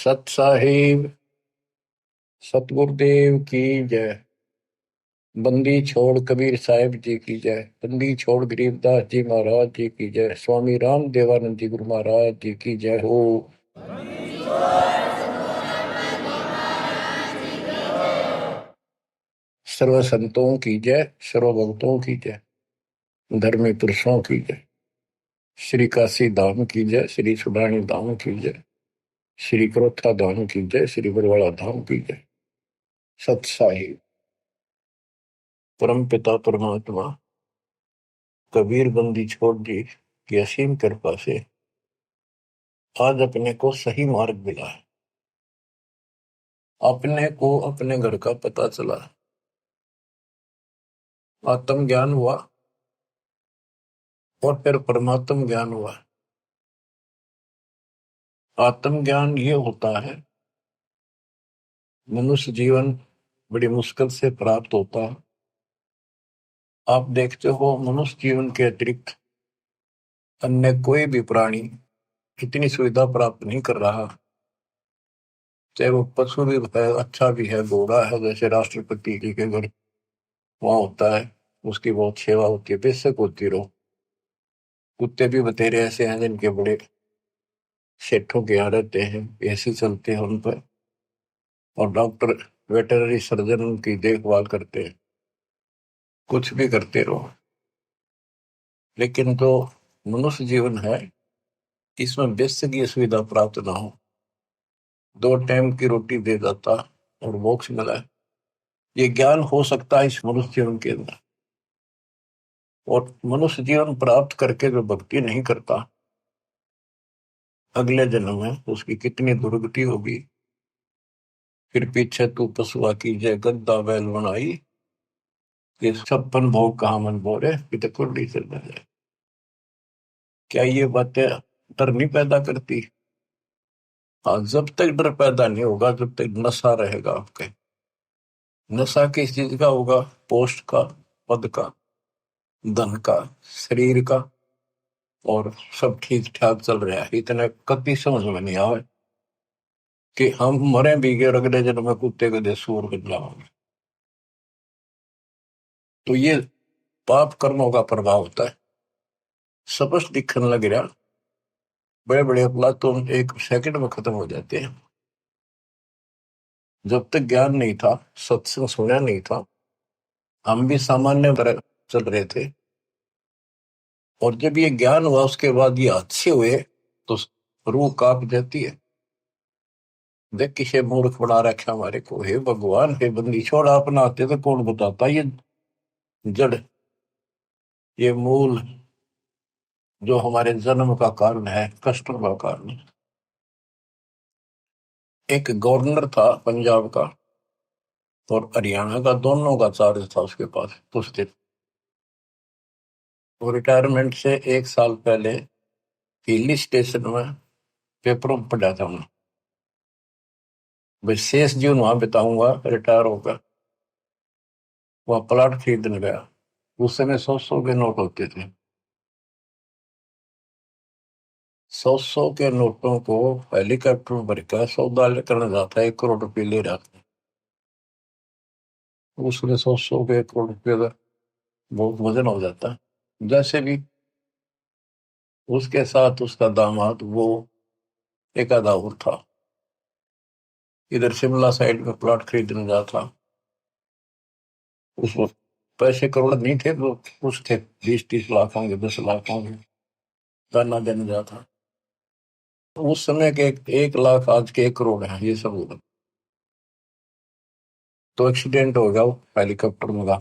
सत साहिब सतगुरुदेव की जय। बंदी छोड़ कबीर साहिब जी की जय। बंदी छोड़ गरीबदास जी महाराज जी की जय। स्वामी राम देवानंद जी गुरु महाराज जी की जय हो। सर्व संतों की जय, सर्व भक्तों की जय, धर्मी पुरुषों की जय। श्री काशी धाम की जय, श्री सुडानी धाम की जय, श्री क्रोथा धाम की जय, श्री बरवाड़ा धाम की जय। सत साहिब परम पिता परमात्मा कबीर बंदी छोड़ जी की असीम कृपा से आज अपने को सही मार्ग मिला है। अपने को अपने घर का पता चला, आत्म ज्ञान हुआ और फिर परमात्म ज्ञान हुआ। आत्म ज्ञान ये होता है, मनुष्य जीवन बड़ी मुश्किल से प्राप्त होता है। आप देखते हो मनुष्य जीवन के अतिरिक्त अन्य कोई भी प्राणी इतनी सुविधा प्राप्त नहीं कर रहा। चाहे वो पशु भी है, अच्छा भी है, घोड़ा है, जैसे राष्ट्रपति जी के घर वहां होता है, उसकी बहुत सेवा होती है, बेशक होती रहो। कुत्ते भी बतेरे ऐसे हैं जिनके बड़े सेठों के यहाँ रहते हैं, ऐसे चलते हैं उन पर, और डॉक्टर वेटरनरी सर्जन उनकी देखभाल करते हैं। कुछ भी करते रहो, लेकिन जो मनुष्य जीवन है इसमें बेसिक ये सुविधा प्राप्त ना हो, 2 टाइम की रोटी दे देता और मोक्ष मिला है, ये ज्ञान हो सकता है इस मनुष्य जीवन के अंदर। और मनुष्य जीवन प्राप्त करके जो भक्ति नहीं करता, अगले जन्म में उसकी कितनी दुर्गति होगी। फिर पीछे तू पशुआ की जय गद्दा बैल बनाई, ये 56 भोग कहा मन बोरे, पिता कुंडी से जाए। क्या ये बातें डर नहीं पैदा करती? हाँ, जब तक डर पैदा नहीं होगा, जब तक नशा रहेगा आपके। नशा किस चीज का होगा? पोस्ट का, पद का, धन का, शरीर का, और सब ठीक ठाक चल रहा है, इतना कभी समझ में नहीं आवे कि हम मरे भी गए, अगले जन्म में कुत्ते के दे सूर बन जाओगे। तो ये पाप कर्मों का प्रभाव होता है। स्पष्ट दिखने लग रहा, बड़े बड़े अपराध तो 1 सेकंड में खत्म हो जाते हैं। जब तक ज्ञान नहीं था, सत्संग सुना नहीं था, हम भी सामान्य तरह चल रहे थे, और जब ये ज्ञान हुआ उसके बाद ये अच्छे हुए तो रूह कांप जाती है। देख किसे मूर्ख बना रखा हमारे को, हे भगवान, हे बंदी छोड़, आप ना आते तो कौन बताता ये जड़, ये मूल जो हमारे जन्म का कारण है, कष्टों का कारण। एक गवर्नर था पंजाब का और हरियाणा का, दोनों का चार्ज था उसके पास उस दिन। वो रिटायरमेंट से 1 साल पहले हिली स्टेशन में पेपरों में पढ़ा था उन्होंने, भाई शेष जीवन वहां बिताऊंगा रिटायर होकर। वह प्लाट खरीदने गया। उस समय 100-100 के नोट होते थे। 100-100 के नोटों को हेलीकॉप्टर में भरकर सौदा करने जाता है, 1 करोड़ रुपये ले रहा था। उसमें 100-100 के 1 करोड़ रुपये का बहुत वजन हो जाता है। जैसे भी उसके साथ उसका दामाद, वो एक आधा और था, इधर शिमला साइड में प्लॉट खरीदने जा था। उस वक्त पैसे करोड़ नहीं थे, वो कुछ थे, 20-30 लाख होंगे, 10 लाख होंगे, गाना देने जा था। उस समय के 1 लाख आज के 1 करोड़ है, ये सब होगा। तो एक्सीडेंट हो गया वो हेलीकॉप्टर में का।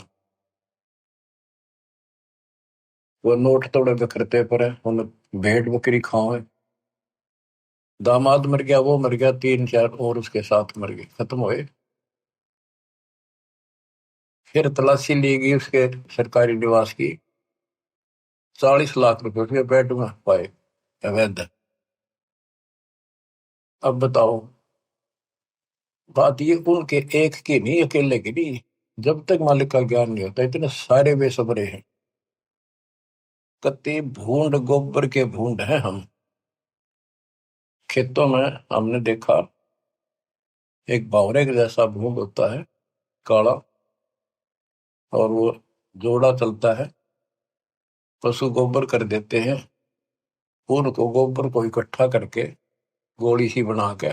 वो नोट तोड़े बिखरते पड़े, उन्हें भेड़ बकरी खाओ। दामाद मर गया, वो मर गया, 3-4 और उसके साथ मर गए, खत्म हुए। फिर तलाशी ली गई उसके सरकारी निवास की, 40 लाख रुपए उसके बेड में पाए अवैध। अब बताओ, बात ये उनके एक की नहीं, अकेले की नहीं। जब तक मालिक का ज्ञान नहीं होता, इतने सारे बेसबरे हैं, कत्ते भूंड, गोबर के भूंड हैं हम। खेतों में हमने देखा एक बावरे के जैसा भूत होता है, काला, और वो जोड़ा चलता है। पशु गोबर कर देते हैं, उनको गोबर को इकट्ठा करके गोली सी बना के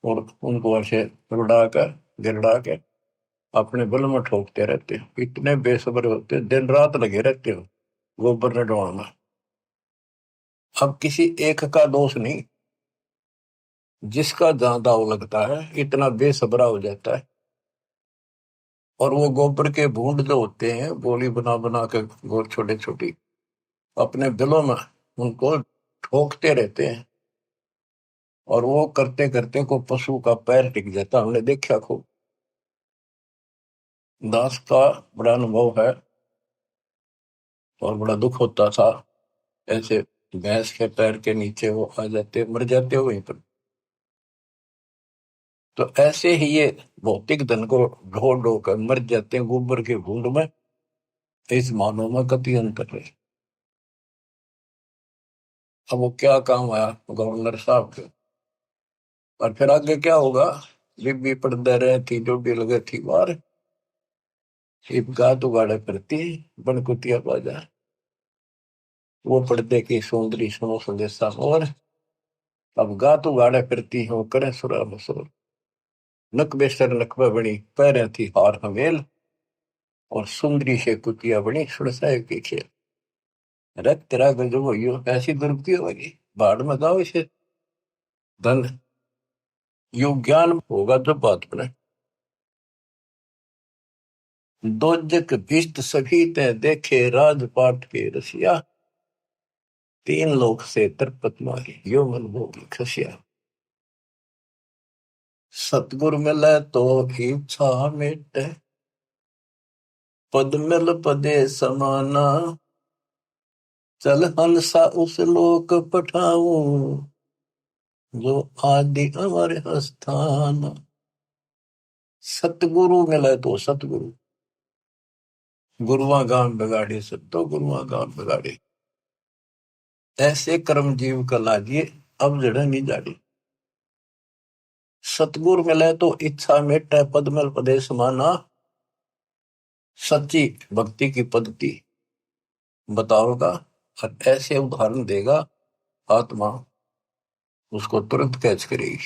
और उनको ऐसे रुड़ा कर गिरड़ा के अपने बल में ठोकते रहते हैं। इतने बेसब्र होते हैं, दिन रात लगे रहते हो गोबर ने डोड़ना। अब किसी एक का दोष नहीं, जिसका जहां दाव लगता है इतना बेसब्रा हो जाता है। और वो गोबर के बूंद जो होते हैं, गोली बना बना के गोल छोटे छोटी अपने दिलों में उनको ठोकते रहते हैं। और वो करते करते को पशु का पैर टिक जाता, हमने देखा खूब। दास का बड़ा अनुभव है और बड़ा दुख होता था। ऐसे भैंस के पैर के नीचे वो आ जाते, मर जाते हो वहीं पर। तो ऐसे ही ये भौतिक धन को ढो ढो कर मर जाते हैं गोबर के बूंद में। इस मानव में कति अंतर है। अब वो क्या काम आया गवर्नर साहब के, और फिर आगे क्या होगा। बीबी पड़दे रहे थी, जो भी लगे थी बार, एक गात उगाड़े करती बनकुतिया बाजा। वो पर्दे की सौंदर्य सुनो संदेशा और अब गात उगाड़े फिरती हो करे सुरा बसोर। नक बेसर नकबा बनी पैरे थी हार हमेल, और सुंदरी से कुतिया बनी सुरसाए की खेल। रख तेरा गजब हो ऐसी दुर्गति होगी, बाढ़ में गाओ इसे धन। यु ज्ञान होगा जब बात बने। दोजक भिष्ट सभी ते देखे राजपाट के रसिया, तीन लोक से तरपत माही यो मन भोगी खसिया। सतगुर मिले तो इच्छा मिटे, पद मिल पदे समाना। चल हंसा उस लोक पठाऊं, जो आदि अमर स्थान। सतगुरु मिले तो सतगुरु, गुरुआ गाम बिगाड़े सत्तो गुरुआ गाम बिगाड़े। ऐसे कर्म जीव का लाजिए, अब जड़ नहीं जाड़ी। सतगुरु मिले तो इच्छा मेटे, पद मिल पदे समाना। सच्ची भक्ति की पद्धति बताओगा और ऐसे उदाहरण देगा, आत्मा उसको तुरंत कैच करेगी।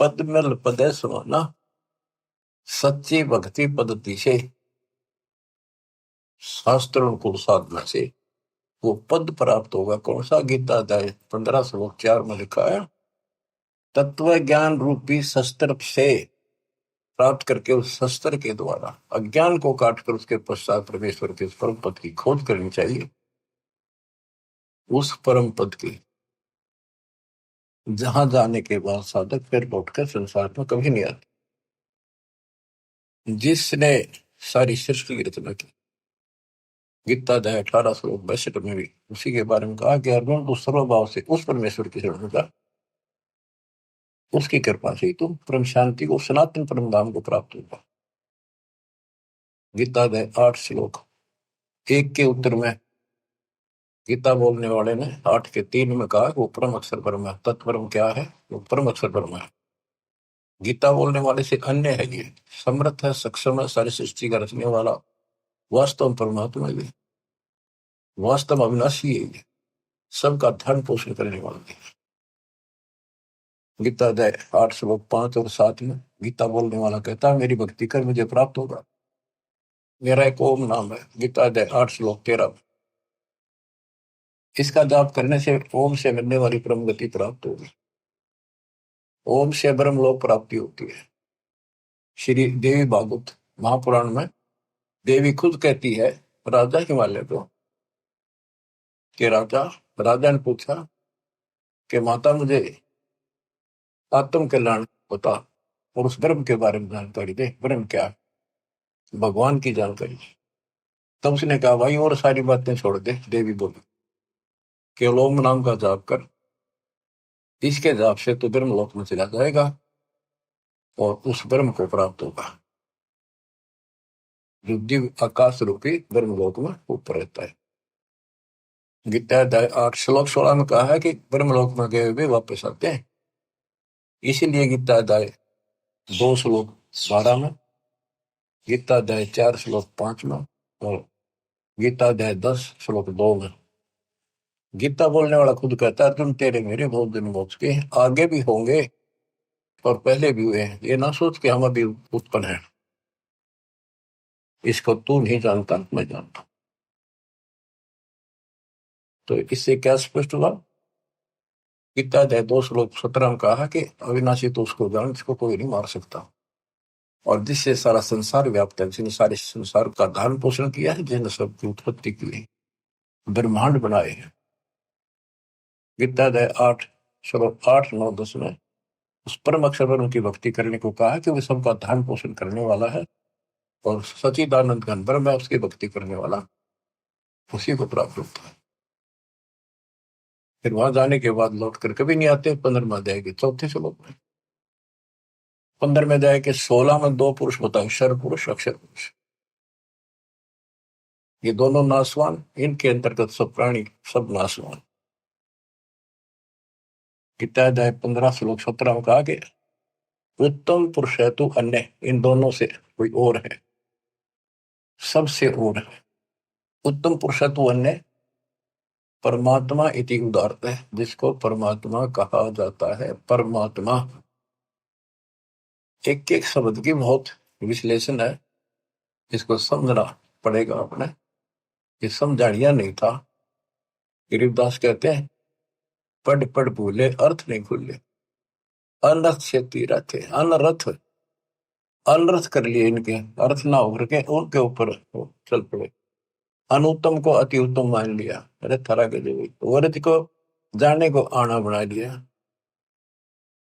पद मिल पदे समाना, सच्ची भक्ति पद्धति से, शास्त्रों को साधना से वो पद प्राप्त होगा। कौन सा? गीता अध्याय 15 श्लोक 4 में लिखा है, तत्व ज्ञान रूपी शस्त्र से प्राप्त करके उस शस्त्र के द्वारा अज्ञान को काटकर उसके पश्चात परमेश्वर के परम पद की खोज करनी चाहिए। उस परम पद की जहां जाने के बाद साधक फिर लौटकर संसार में कभी नहीं आते। जिसने सारी सृष्टि की रचना की, गीता अध्याय 18 श्लोक 62 में भी उसी के बारे में कहा कि अर्जुन तू सर्वभाव से उस परमेश्वर की शरण जा, उसकी कृपा से ही तुम परम शांति को, सनातन परम धाम को प्राप्त होगा। गीता अध्याय 8 श्लोक 1 के उत्तर में गीता बोलने वाले ने 8 के 3 में कहा वो परम अक्षर परम है। तत्परम क्या है? वो परम अक्षर परम है। गीता बोलने वाले से अन्य है, ये समर्थ है, सक्षम है, सारी सृष्टि का रचने वाला वास्तव परमात्मा है, वास्तव अविनाशी है, ये सबका धर्म पोषण करने वाला है। गीता अध्याय 8 श्लोक 5 और 7 में गीता बोलने वाला कहता है मेरी भक्ति कर मुझे प्राप्त होगा। मेरा एक ओम नाम है। गीता अध्याय 8 श्लोक 13 में इसका जाप करने से ओम से मिलने वाली परम गति प्राप्त होगी। ओम से ब्रह्म लोक प्राप्ति होती है। श्री देवी भागवत महापुराण में देवी खुद कहती है राजा हिमालय को कि राजा राजा ने पूछा कि माता मुझे आत्म कल्याण बता और उस ब्रह्म के बारे में जानकारी दे। ब्रह्म क्या है? भगवान की जानकारी। तब उसने कहा भाई और सारी बातें छोड़ दे। देवी बोली केवल ओम नाम का जाप कर, इसके जाप से तो ब्रह्म लोक में चला जाएगा और उस ब्रह्म को प्राप्त होगा जो दिव्य आकाश रूपी ब्रह्म लोक में ऊपर रहता है। गीता अध्याय 8 श्लोक 16 में कहा है कि ब्रह्म लोक में गए हुए वापस आते हैं। इसीलिए गीता अध्याय 2 श्लोक 12 में, गीता अध्याय 4 श्लोक 5 में और गीता अध्याय 10 श्लोक 2 में गीता बोलने वाला खुद कहता है तुम तेरे मेरे बहुत दिन मोक्ष के आगे भी होंगे और पहले भी हुए हैं, ये ना सोच के हम अभी उत्पन्न है, इसको तू नहीं जानता मैं जानता। तो इससे क्या स्पष्ट हुआ? गीता अध्याय 2 श्लोक 17 में कहा कि अविनाशी तो उसको जान जिसको कोई नहीं मार सकता, और जिससे सारा संसार व्याप्त है, जिसने सारे संसार का धारण पोषण किया है, जिसने सबकी उत्पत्ति की है, ब्रह्मांड बनाए हैं। गीता अध्याय 8 श्लोक 8, 9, 10 में उस परम अक्षर पर उनकी भक्ति करने को कहा कि वे सबका धारण पोषण करने वाला है और सचिदानंद घन ब्रह्म है, उसकी भक्ति करने वाला उसी को प्राप्त होता है। फिर वहां जाने के बाद लौट कर कभी नहीं आते। 15वें अध्याय के 4 श्लोक में, 15वें अध्याय के 16 में 2 पुरुष बताए, क्षर पुरुष अक्षर पुरुष। ये दोनों नासवान, इनके अंतर्गत सब प्राणी सब नासवान। गीता अध्याय 15 श्लोक 17 में कहा कि उत्तम पुरुष है तो अन्य, इन दोनों से कोई और है, सबसे और है। उत्तम पुरुष है तो अन्य परमात्मा इति उदारत है, जिसको परमात्मा कहा जाता है। परमात्मा एक एक शब्द की बहुत विश्लेषण है, इसको समझना पड़ेगा अपने, ये समझाड़िया नहीं था। गरीबदास कहते हैं पढ़ पढ़ भूले अर्थ नहीं खुले, अनर्थ से तीरा थे, अनर्थ अनर्थ कर लिए, इनके अर्थ ना होकर के उनके ऊपर चल पड़े। अनुत्तम को अति उत्तम मान लिया, अरे थरा के जो वर्ज को जाने को आना बना लिया।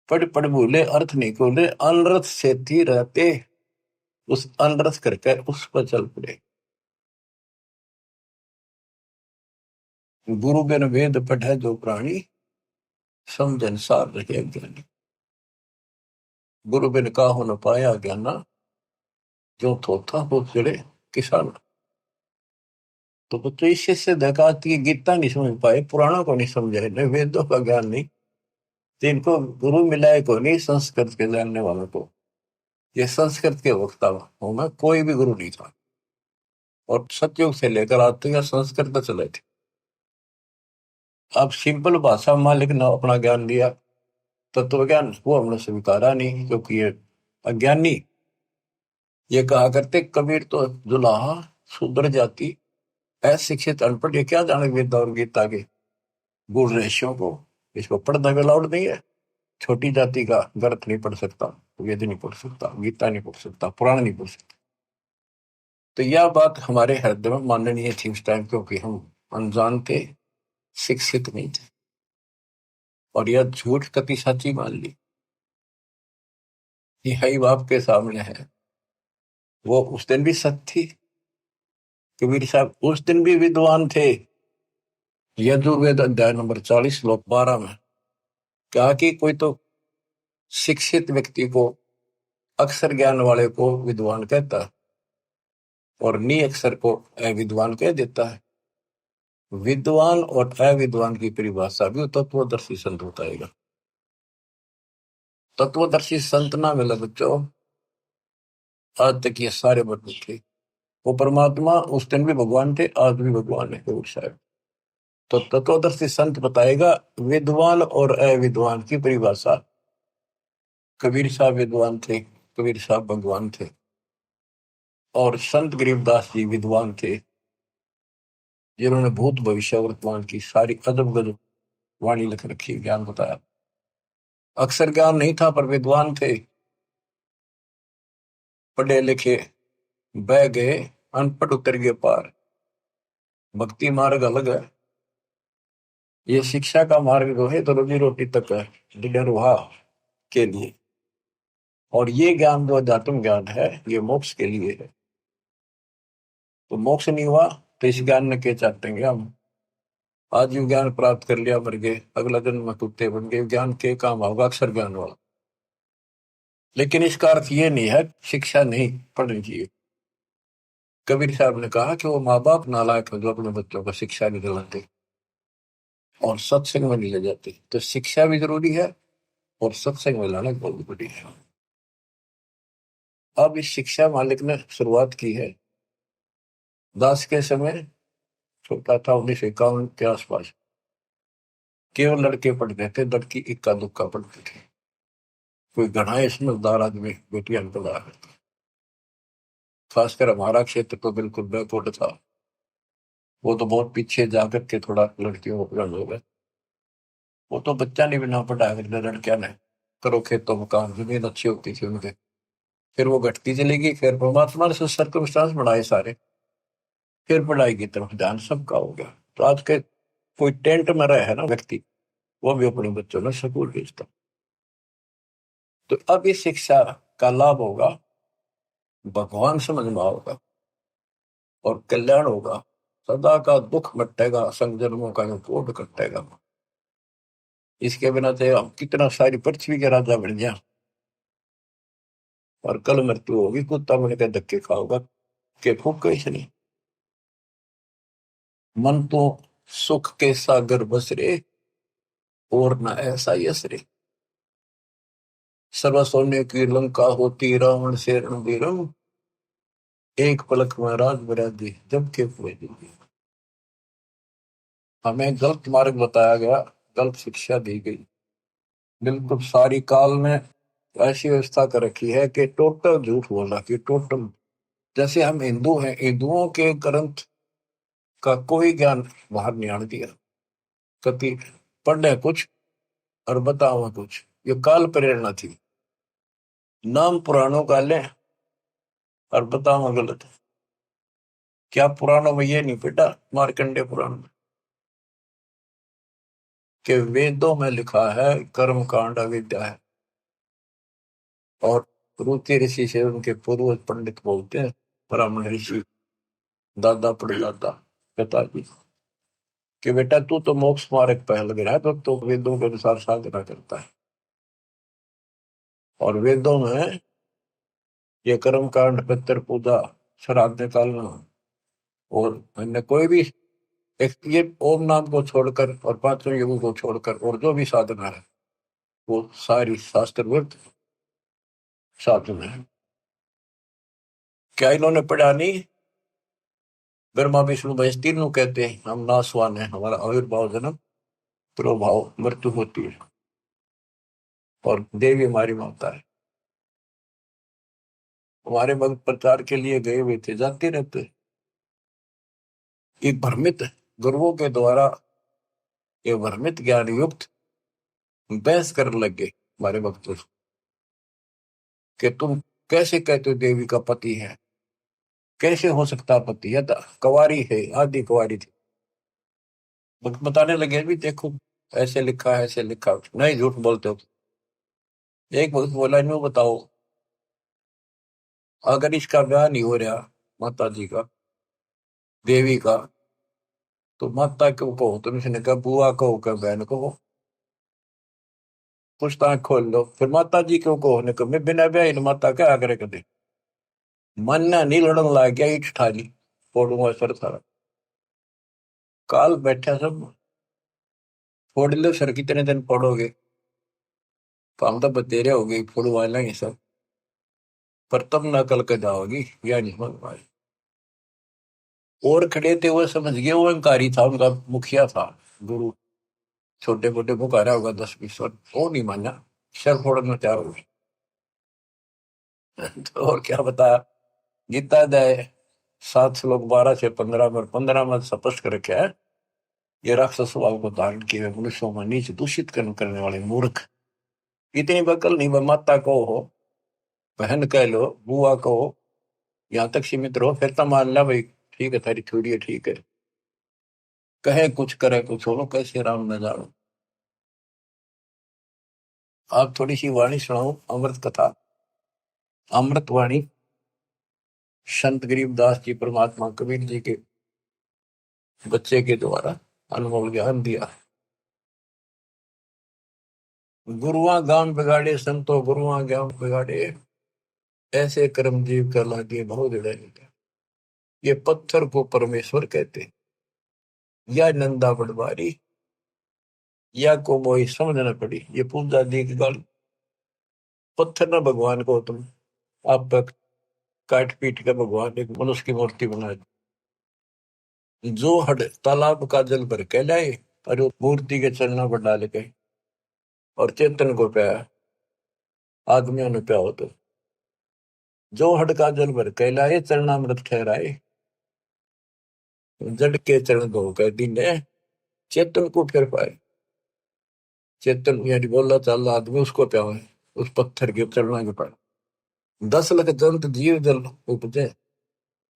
पढ़ पढ़ भूले अर्थ नहीं खोले, अनर्थ से थी रहते, उस अनर्थ करके उस पर चल पड़े। गुरु बिन वेद पढ़े जो प्राणी, समझन सार रहे ज्ञानी। गुरु बिन काहू न पाया ज्ञाना, जो थोथा हो चढ़े किसान। तो बच्चों इससे से देखा कि गीता नहीं समझ पाए, पुराणों को नहीं समझे, न वेदों का ज्ञान नहीं, तो इनको गुरु मिलाए को नहीं, संस्कृत के जानने वालों को। ये संस्कृत के वक्ता हूं मैं, कोई भी गुरु नहीं था, और सतयुग से लेकर आज तक संस्कृत चले थे। अब सिंपल भाषा में मालिक ने अपना ज्ञान दिया, तत्व ज्ञान, वो हमने स्वीकारा नहीं, क्योंकि ये अज्ञानी। ये कहा करते कबीर तो जुलाहा शूद्र जाति, अशिक्षित अनपढ़, ये क्या जाने वेद और गीता के गुण रहस्यों को, इसको पढ़ना भी अलाउड नहीं है। छोटी जाति का ग्रंथ नहीं पढ़ सकता, वेद नहीं पढ़ सकता, गीता नहीं पढ़ सकता, पुराण नहीं पढ़ सकता। तो यह बात हमारे हृदय में माननीय थी उस टाइम, क्योंकि हम अनजान थे, शिक्षित नहीं थे, और यह झूठ कति सच्ची मान ली। यही बाप के सामने है, वो उस दिन भी सत्य थी। कबीर साहब उस दिन भी विद्वान थे। यजुर्वेद अध्याय नंबर 40 श्लोक 12 में कहा कि कोई तो शिक्षित व्यक्ति को, अक्षर ज्ञान वाले को विद्वान कहता है, और नी अक्षर को अविद्वान कह देता है। विद्वान और अविद्वान की परिभाषा भी तत्वदर्शी संत बताएगा। तत्वदर्शी संत ना मिला बच्चों, आज तक ये सारे बदल थे। वो परमात्मा उस दिन भी भगवान थे, आज भी भगवान है कबीर साहब। तो तत्वदर्शी संत बताएगा विद्वान और अविद्वान की परिभाषा। कबीर साहब विद्वान थे, कबीर साहब भगवान थे, और संत गरीबदास जी विद्वान थे, जिन्होंने भूत भविष्य वर्तमान की सारी अदब गजब वाणी लिख रखी, ज्ञान बताया। अक्षर ज्ञान नहीं था पर विद्वान थे, पढ़े लिखे बह गए, अनपढ़ उतर गए पार। भक्ति मार्ग अलग है, ये शिक्षा का मार्ग जो है तो रोजी रोटी तक है, निर्वाह के लिए। और ये ज्ञान जो अध्यात्म ज्ञान है, ये मोक्ष के लिए है। तो मोक्ष नहीं हुआ तो इस ज्ञान ने क्या चाहते हैं हम? आज ये ज्ञान प्राप्त कर लिया, मर गए, अगला जन्म में कुत्ते बन गए, ज्ञान के काम होगा अक्षर ज्ञान वाला। लेकिन इसका अर्थ ये नहीं है शिक्षा नहीं पढ़नी चाहिए। कबीर साहब ने कहा कि वो माँ बाप नालायक है जो अपने बच्चों को शिक्षा नहीं दिलाते और सत्संग में नहीं ले जाते। तो शिक्षा भी जरूरी है और सत्संग में लाना बहुत बड़ी है। अब इस शिक्षा मालिक ने शुरुआत की है दास के समय, छोटा था 1951 के आसपास, केवल लड़के पढ़ते थे, लड़की इक्का दुक्का पढ़ती थी। कोई घना ही समझदार आदमी बेटियां पढ़ा है। खासकर हमारा क्षेत्र तो बिल्कुल बैकवर्ड था, वो तो बहुत पीछे जाकर के थोड़ा लड़कियों को पढ़ा हो गए। वो तो बच्चा नहीं बिना पढ़ाया करते लड़कियां ने, करो खेतों में काम, जमीन अच्छी होती थी उनके। फिर वो घटती चली गई, फिर परमात्मा ने सर्कमस्टांस बढ़ाए सारे, फिर पढ़ाई की तरफ ध्यान सबका हो गया। तो आज के कोई टेंट में रहे है ना व्यक्ति, वो भी अपने बच्चों ने स्कूल भेजता। तो अब इस शिक्षा का लाभ होगा, भगवान समझ में होगा और कल्याण होगा। सदा का दुख मटेगा, संजन्मों का कोट कटेगा। इसके बिना तो हम कितना सारी पृथ्वी के राजा बन गया, और कल मृत्यु होगी, कुत्ता बन के धक्के खाओगा के फूक कैसे नहीं। मन तो सुख के सागर बसरे, और न ऐसा यसरे। सर्व सोने की लंका होती, रावण से रणबीरम, एक पलक में राज बरादी जब के पूरे दिन। हमें गलत मार्ग बताया गया, गलत शिक्षा दी गई। बिल्कुल सारी काल ने ऐसी व्यवस्था कर रखी है कि टोटल झूठ बोला कि टोटल, जैसे हम हिंदू हैं, हिंदुओं के ग्रंथ का कोई ज्ञान बाहर नहीं आने दिया। कभी पढ़े कुछ और बताओ कुछ, ये काल प्रेरणा थी। नाम पुराणों का लें और बताओ गलत। क्या पुराणों में ये नहीं बेटा, मार्कंडे पुराण में, कि वेदों में लिखा है कर्म कांड अविद्या है, और रुचि ऋषि से उनके पूर्वज पंडित बोलते हैं, ब्राह्मण ऋषि, दादा परदादा पिताजी, कि बेटा तू तो मोक्ष मार्ग पहल गया है, तो वेदों के अनुसार साधना करता है। और वेदों में ये कर्म कांड, पितृ पूजा, श्राद्ध निकालना, और अन्य कोई भी एक ये ओम नाम को छोड़कर और पांचों युगों को छोड़कर और जो भी साधना है, वो सारी शास्त्र विरुद्ध साधना है। क्या इन्होंने पढ़ा नहीं? ब्रह्मा विष्णु महेश तीनों कहते हैं हम नासवान है, हमारा आविर्भाव जन्म प्रभाव मृत्यु होती है, और देवी हमारी माता है। हमारे भक्त प्रचार के लिए गए हुए थे, जाते रहते, एक भ्रमित गुरुओं के द्वारा ये भ्रमित ज्ञान युक्त बहस करने लग गए हमारे भक्तों से, कि तुम कैसे कहते हो देवी का पति है, कैसे हो सकता पति है, कुंवारी है, आदि कुंवारी थी। बताने लगे भी देखो ऐसे लिखा है, ऐसे लिखा, नहीं झूठ बोलते हो। एक भक्त बोला न्यू बताओ, अगर इसका ब्याह नहीं हो रहा माता जी का, देवी का, तो माता क्यों कहो तुम? इसने कहा बुआ कहो, क्या बहन कहो, पूछताछ खोल लो। फिर माता जी क्यों कहो ने कहा मैं बिना ब्याह माता क्या आग्रह कर दे। मन नहीं लड़न लग गया, ईट ठाली फोड़ूंगा सर सारा। काल बैठा सब, फोड़ लो सर, कितने दिन फोड़ोगे, काम तो बतेरे हो गई, फोड़वा लेंगे सब, पर तब न कल के जाओगी, या नहीं मन पाए। और खड़े थे वो समझ गए, वो अहंकारी था, उनका मुखिया था गुरु, छोटे मोटे पुकारा होगा 10-20 वर्ष, वो नहीं माना, सर फोड़ना तैयार हो गए। तो और क्या बताया, गीता अध्याय 7 श्लोक 12 से 15 में, 15 में स्पष्ट कर रखा है, ये राक्षस स्वभाव को धारण किए मनुष्यों में नीच दूषित कर्म करने वाले मूर्ख, इतनी बकल नहीं, माता को हो, बहन कह लो, बुआ कहो, यहाँ तक सीमित रहो, फिर तो मान ला भाई ठीक है, थारी थोड़ी है ठीक है, कहे कुछ करे कुछ हो, कैसे राम न जानो। आप थोड़ी सी वाणी सुनाओ, अमृत कथा, अमृत वाणी, संत गरीबदास जी परमात्मा कबीर जी के बच्चे के द्वारा अनमोल ज्ञान दिया। गुरुआ गांव बिगाड़े संतो, गुरुआ गांव बिगाड़े, ऐसे कर्म जीव कर लागे बहुत जड़े। ये पत्थर को परमेश्वर कहते, या नंदा पटवारी, या को मोई समझ न पड़ी, ये पूजा दी की गाली। पत्थर ना भगवान को तुम आप तक काट पीट के भगवान एक मनुष्य की मूर्ति बना दी। जो हड तालाब का जल भर के लाए और वो मूर्ति के चरणों पर डाल के और चेतन को पाया, आदमियों ने प्या हो तो जो हड का जल भर के लाए चरणामृत ठहराए, जड़ के चरण धो कर दीने चेतन को फिर पाए। चेतन यानी बोला चाल आदमी उसको प्या है, उस पत्थर के चरणों के पाए। 10 लाख जंत जीव जल उपजे,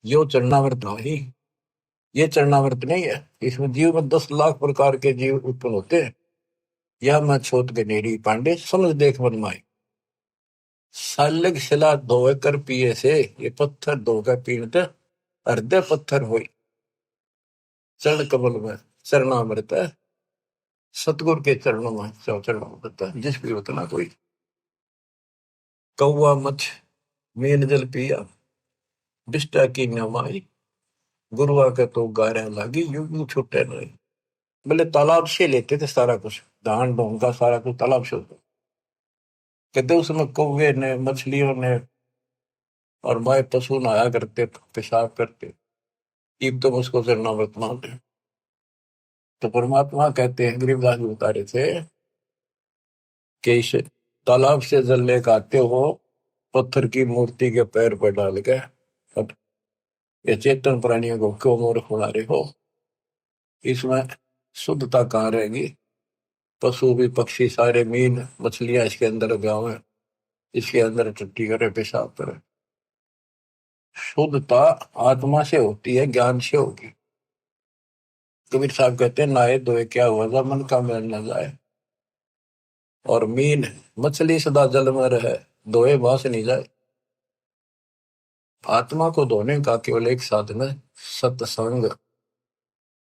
यो चरणामृत ही। ये चरणामृत नहीं है, इसमें जीव में 10 लाख प्रकार के जीव उत्पन्न होते हैं। यह मैं छोट के नेड़ी पांडे समझ देख मन माई। सालग शिला धोए कर पिए से, ये पत्थर धोकर पीते हृदय पत्थर होई। चरण कमल में चरणामृत है, सतगुरु के चरणों में चरणामृत है। जिस भी उतना कोई कौआ मछ मेन जल पिया, बिष्टा की नमाई। गुरुआ के तो गारे लागी, यूं यूं छुट्टे नहीं। बोले तालाब से लेते थे सारा कुछ, धान ढोंगा सारा कुछ तालाब से होता। कहते उसमें कौवे ने मछलियों ने और माए पशु नहाया करते पेशाब करते। इब तो उसको चरणामृत मानते। तो परमात्मा कहते हैं, गरीबदास जी बता रहे थे कि इस तालाब से जल लेकर आते हो, पत्थर की मूर्ति के पैर पर डाल के, अब ये चेतन प्राणियों को क्यों मूर्ख बना रहे हो? इसमें शुद्धता कहाँ रहेगी? पशु भी पक्षी सारे मीन मछलियां इसके अंदर गाँव है, इसके अंदर टट्टी करे पेशाब करे। शुद्धता आत्मा से होती है, ज्ञान से होगी। कबीर साहब कहते हैं नहाए धोए क्या हुआ, जब मन का मैल न जाए। और मीन मछली सदा जल में रहे, धोए बास नहीं जाए। आत्मा को धोने का केवल एक साधन है, सत्संग।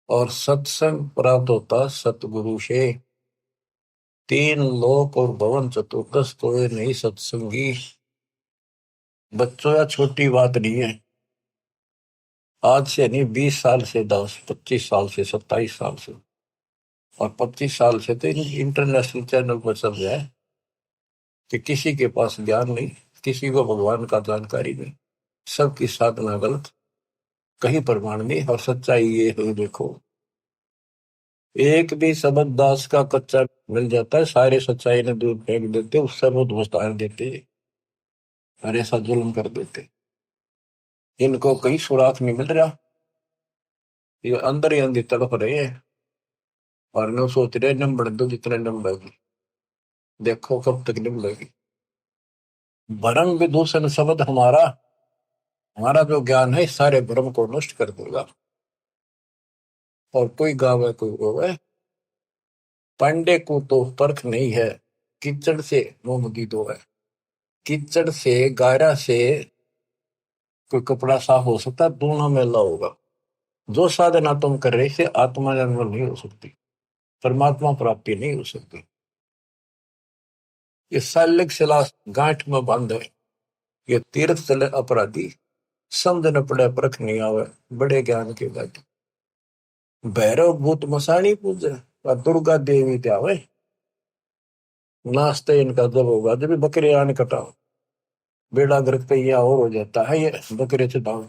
और सत्संग प्राप्त होता सतगुरु से। 3 लोक और भवन चतुर्दश तो नहीं सत्संगी। बच्चों या छोटी बात नहीं है। आज से नहीं, 20 साल से, 10 25 साल से, 27 साल से और 25 साल से तो इंटरनेशनल चैनल पर चल रहा है कि किसी के पास ज्ञान नहीं, किसी को भगवान का जानकारी नहीं, सबकी साधना गलत, कहीं प्रमाण नहीं। और सच्चाई ये है, देखो एक भी शब्द दास का कच्चा मिल जाता है, सारे सच्चाई ने दूर फेंक देते, उससे बहुत वस्तार देते और ऐसा जुल्म कर देते। इनको कहीं सुराग नहीं मिल रहा, ये अंदर ही अंदर तड़प रहे हैं और न सोच रहे नंबर दो जितने नंबर, देखो कब तक निभलेगी। भरम विदूषण शब्द हमारा, हमारा जो ज्ञान है सारे भ्रम को नष्ट कर देगा। और कोई गावे कोई रोवे, पांडे को तो परख नहीं है, कीचड़ से मोमगी दो है। कीचड़ से गारा से कोई कपड़ा साफ हो सकता, दोनों मेला होगा। जो साधना तुम कर रहे से आत्मा निर्मल नहीं हो सकती, परमात्मा प्राप्ति नहीं हो सकती। ये सालिक शिला गांठ में बंद है, ये तीर्थ चले अपराधी, समझ न पड़े परख नहीं आवे, बड़े ज्ञान के गाठी। भैरव भूत मसाणी पूजे और दुर्गा देवी त्यावे, नाश्ते इनका जब होगा जब भी बकरे आने कटाओ, बेड़ा गर्क पे यह और हो जाता है। ये बकरे चटाओ,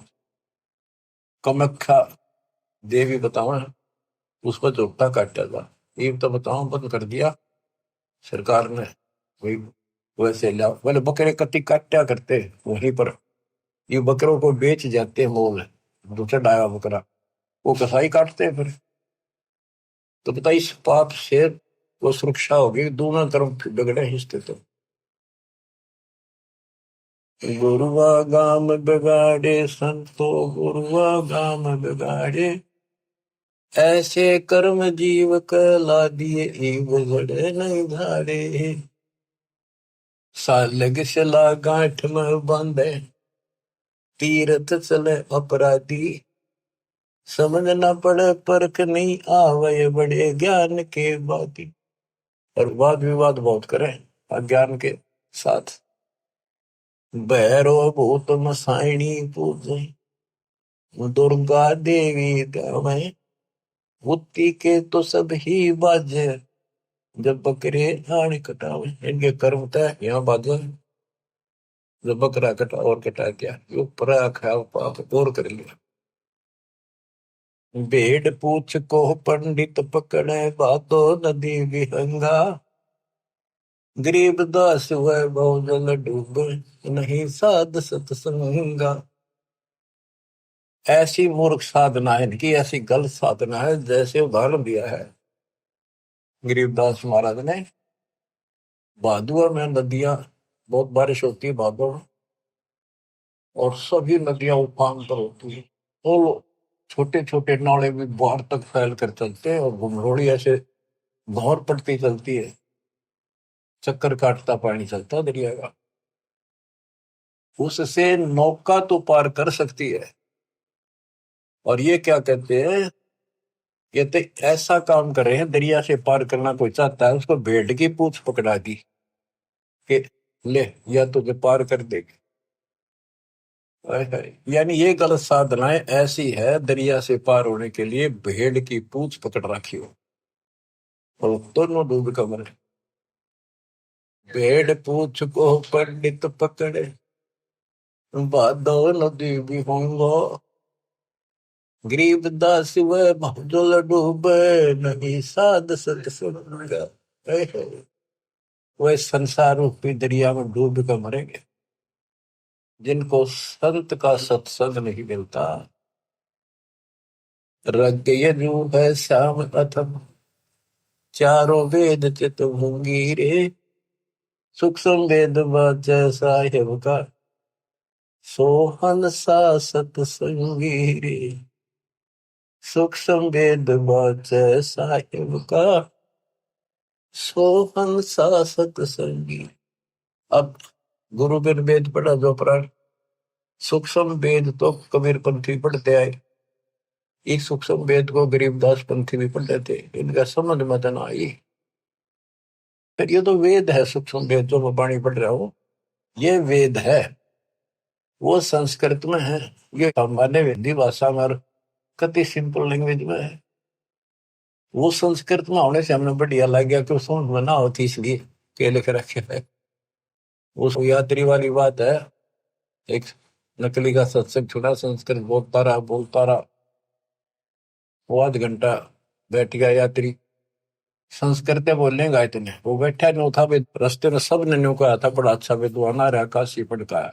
कमख्या देवी बताओ, उसको चौकटा काटा था, ये तो बताओ बंद कर दिया सरकार ने। वही वैसे लिया, बोले बकरे कति काटा करते वहीं पर, ये बकरों को बेच जाते हैं मोल, जो चढ़ाया बकरा वो कसाई काटते हैं फिर। तो बता इस पाप से वो सुरक्षा होगी, दोनों तरफ बिगड़े हिस्से। तो गुरुआ गाम बिगाड़े संतो, गुरुआ गाम बिगाड़े, ऐसे कर्म जीव कला दिए बिगड़े नहीं धारे। सालग शिला गांठ में बांधे, तीर्थ चले अपराधी, समझ न पड़े परख नहीं आवे, बड़े ज्ञान के बाती। और वाद विवाद बहुत करे अज्ञान के साथ। भैरव भूत मसाइणी पूजे, दुर्गा देवी गावे, बुद्धि के तो सब ही बाजे, जब बकरे आने कटावे। इनके कर्म तय यहाँ बाजे, जो बकरा कटा और कटा दिया, जो परा खाया पाप और कर लिया। भेड़ पूछ को पंडित पकड़े, बातो नदी विहंगा। गरीब दास वह बहुजल डूबे, नहीं साध सत्संगा। ऐसी मूर्ख साधना है इनकी, ऐसी गलत साधना है। जैसे उदाहरण दिया है गरीबदास महाराज ने, भादुआ में नदियां, बहुत बारिश होती है भादुआ में, और सभी नदियां उफान पर होती है। तो छोटे छोटे नाले भी बाहर तक फैल कर चलते हैं, और घुमरोड़ी ऐसे भौर पड़ती चलती है, चक्कर काटता पानी चलता है दरिया का। उससे नौका तो पार कर सकती है। और ये क्या कहते हैं, कहते ऐसा काम कर रहे हैं, दरिया से पार करना कोई चाहता है उसको भेड़ की पूंछ पकड़ा दी कि ले, या तुझे पार कर देगी। हाय हाय। यानी ये गलत साधनाएं ऐसी है, दरिया से पार होने के लिए भेड़ की पूंछ पकड़ रखी हो, और दोनों डूब कर मरे। भेड़ पूंछ को पंडित पकड़े, बादो नदी भी होंगो। गरीब दास वह बहुजल डूबे, नहीं साध सत्संगा। हाय हाय। वह संसार रूपी दरिया में डूब कर मरेंगे जिनको संत का सत्संग नहीं मिलता। रग यजु है श्याम अथम, चारों वेद चित होंगी रे। सूक्ष्म वेद साहेब का, सोहन सा सत्संगी रे। सूक्ष्म वेद साहेब का, सोहन सा सत्संगी। अब गुरु बिन वेद पढ़ा जो प्राण, सूक्ष्म वेद तो कबीर पंथी पढ़ते आए, इस सूक्ष्म वेद को गरीबदास पंथी भी पढ़ते थे, इनका समझ में तो ना आई। फिर ये तो वेद है, सूक्ष्म वेद जो मैं वाणी पढ़ रहा हूँ, ये वेद है, वो संस्कृत में है। ये हमारे हिंदी भाषा में और कति सिंपल लैंग्वेज में है। वो संस्कृत में होने से हमने बढ़िया लग गया कि समझ में ना होती, इसलिए के लिख रखे है। उस यात्री वाली बात है, एक नकली का सत्संग छुड़ा, संस्कृत बोलता रहा, वो आध घंटा बैठ गया यात्री, संस्कृत बोलेगा इतने, वो बैठा नहीं था। रास्ते में सब ने न्यू कहा था बड़ा अच्छा विद्वान आ रहा, काशी पढ़ का है,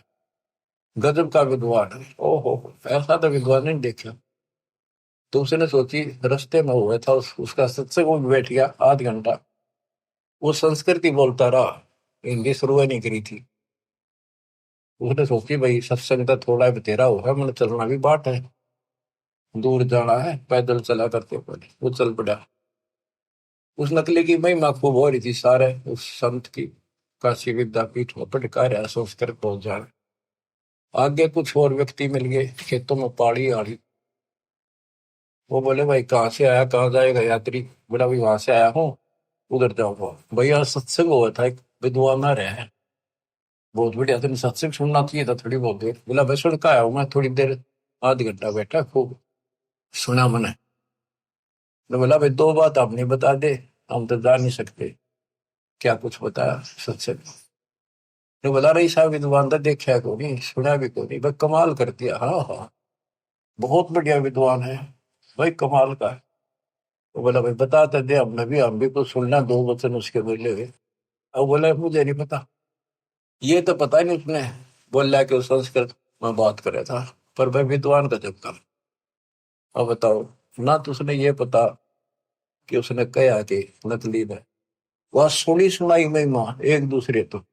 गजब का विद्वान है। ओहो, ऐसा तो विद्वान नहीं देखा। तो उसने सोची, रास्ते में हुआ था उसका सत्संग, वो बैठ गया आध घंटा, वो संस्कृत ही बोलता रहा, हिंदी शुरू नहीं करी थी। उसने सोची भाई सत्संग तो थोड़ा बतेरा होगा, मैंने चलना भी बाट है, दूर जाना है, पैदल चला करते पहले वो चल पड़ा। उस नकली की महिमा खूब हो रही थी, सारे उस संत की काशी विद्यापीठ में पटका रहा संस्कृत पहुंच जा। आगे कुछ और व्यक्ति मिल गए, खेतों में पाड़ी आड़ी, वो बोले भाई कहाँ से आया, कहाँ जाएगा यात्री। बोला भाई वहां से आया हूँ, उधर जाऊंगा। भैया सत्संग हुआ था, एक विद्वान आ रहे हैं, बहुत बढ़िया, तुमने सत्संग सुनना चाहिए था थोड़ी बहुत देर। बोला भाई सुन का आया हूँ मैं, थोड़ी देर, आध घंटा बैठा, खूब सुना मैंने। तो बोला भाई दो बात आप नहीं बता दे, हम तो जा नहीं सकते। क्या कुछ बताया सत्संग। तो बोला रही साहब विद्वान था, देखा को नहीं, सुना भी को नहीं, भाई कमाल कर दिया। हाँ हाँ, बहुत बढ़िया विद्वान है भाई, कमाल का है। तो बोला भाई बताते दे, हम भी कुछ सुनना, दो वचन उसके बोले हुए। अब बोला मुझे नहीं पता, ये तो पता नहीं उसने बोला कि उस संस्कृत में बात करे था, पर भाई विद्वान का जब काम। अब बताओ ना, तो उसने ये पता कि उसने कहा कि नकली ने, वह सुनी सुनाई महिमा एक दूसरे तो